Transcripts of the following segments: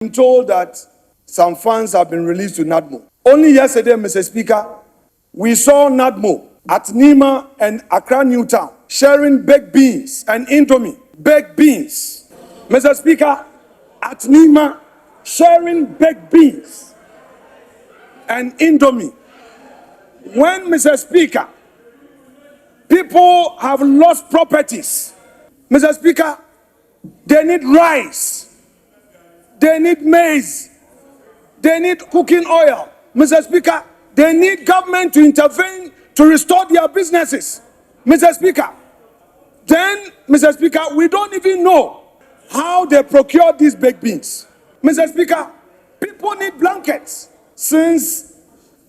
I'm told that some funds have been released to NADMO. Only yesterday, Mr. Speaker, we saw NADMO at Nima and Accra Newtown sharing baked beans and Indomie. Baked beans. Mr. Speaker, at Nima sharing baked beans and Indomie. When, Mr. Speaker, people have lost properties, Mr. Speaker, they need rice. They need maize. They need cooking oil. Mr. Speaker, they need government to intervene to restore their businesses. Mr. Speaker, then, Mr. Speaker, we don't even know how they procure these baked beans. Mr. Speaker, people need blankets. Since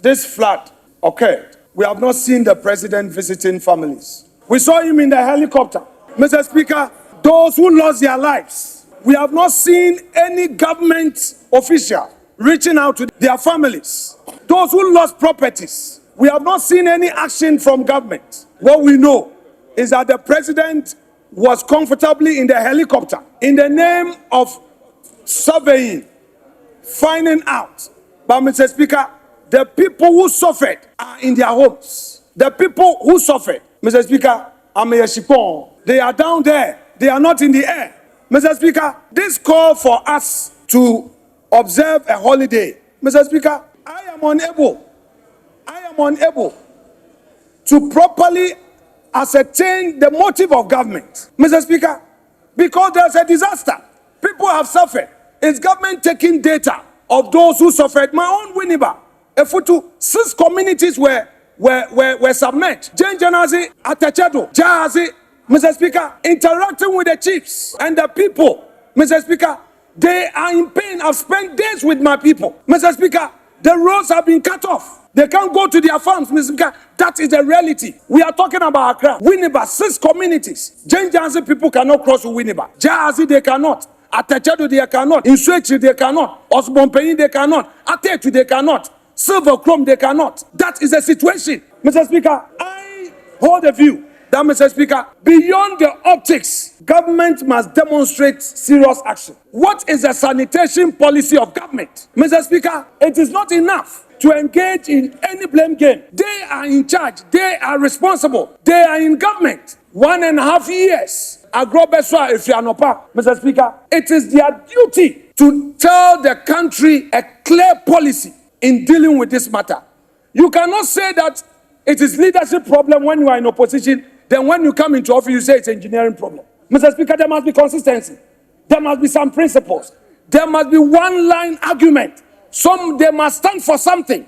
this flood occurred, we have not seen the president visiting families. We saw him in the helicopter. Mr. Speaker, those who lost their lives, we have not seen any government official reaching out to their families. Those who lost properties, we have not seen any action from government. What we know is that the president was comfortably in the helicopter in the name of surveying, finding out. But Mr. Speaker, the people who suffered are in their homes. The people who suffered, Mr. Speaker, they are down there. They are not in the air. Mr. Speaker, this call for us to observe a holiday. Mr. Speaker, I am unable to properly ascertain the motive of government. Mr. Speaker, because there's a disaster. People have suffered. Is government taking data of those who suffered? My own Winneba, Efutu, 6 communities were submerged. Jenjanazi, Atachado, Jahazi, Mr. Speaker, interacting with the chiefs and the people. Mr. Speaker, they are in pain. I've spent days with my people. Mr. Speaker, the roads have been cut off. They can't go to their farms, Mr. Speaker. That is the reality. We are talking about Accra. Winneba, 6 communities. Jenjanzi people cannot cross Winneba. Jahazi, they cannot. Atachado, they cannot. Inswechi, they cannot. Osbonpeni, they cannot. Atetu, they cannot. Silver Chrome, they cannot. That is the situation. Mr. Speaker, I hold a view that, Mr. Speaker, beyond the optics, government must demonstrate serious action. What is the sanitation policy of government? Mr. Speaker, it is not enough to engage in any blame game. They are in charge. They are responsible. They are in government. 1.5 years. Agrobeswa Afenyo-Markin, Mr. Speaker, it is their duty to tell the country a clear policy in dealing with this matter. You cannot say that it is leadership problem when you are in opposition. Then when you come into office, you say it's engineering problem. Mr. Speaker, there must be consistency. There must be some principles. There must be one-line argument. They must stand for something.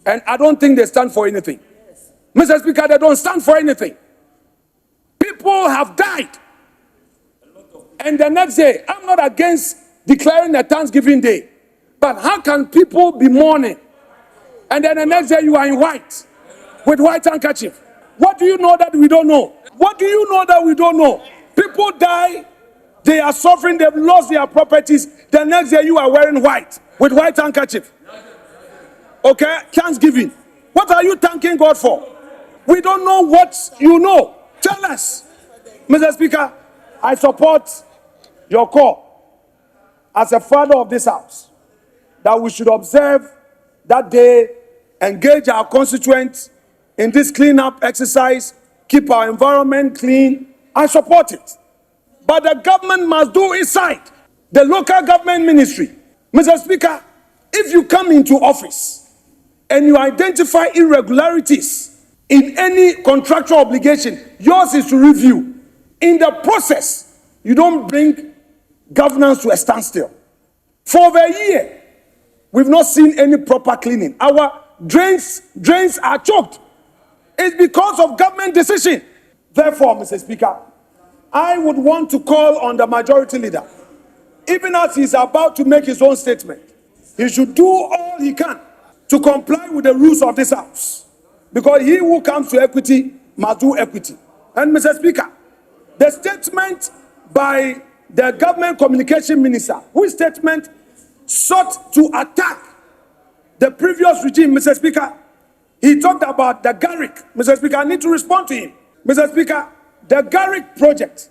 And I don't think they stand for anything. Mr. Speaker, they don't stand for anything. People have died. And the next day, I'm not against declaring a Thanksgiving Day. But how can people be mourning? And then the next day you are in white, with white handkerchief. What do you know that we don't know? What do you know that we don't know? People die, they are suffering, they've lost their properties. The next day you are wearing white, with white handkerchief. Okay, Thanksgiving. What are you thanking God for? We don't know what you know. Tell us. Mr. Speaker, I support your call as a father of this house that we should observe that day, engage our constituents in this cleanup exercise, keep our environment clean. I support it. But the government must do its side. The local government ministry. Mr. Speaker, if you come into office and you identify irregularities in any contractual obligation, yours is to review. In the process, you don't bring governance to a standstill. For over a year, we've not seen any proper cleaning. Our drains are choked. It's because of government decision. Therefore, Mr. Speaker, I would want to call on the majority leader, even as he's about to make his own statement, he should do all he can to comply with the rules of this house. Because he who comes to equity must do equity. And Mr. Speaker, the statement by the government communication minister, whose statement sought to attack the previous regime, Mr. Speaker, he talked about the Garrick. Mr. Speaker, I need to respond to him. Mr. Speaker, the Garrick project,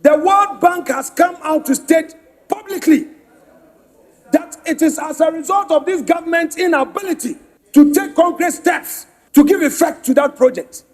the World Bank has come out to state publicly it is as a result of this government's inability to take concrete steps to give effect to that project.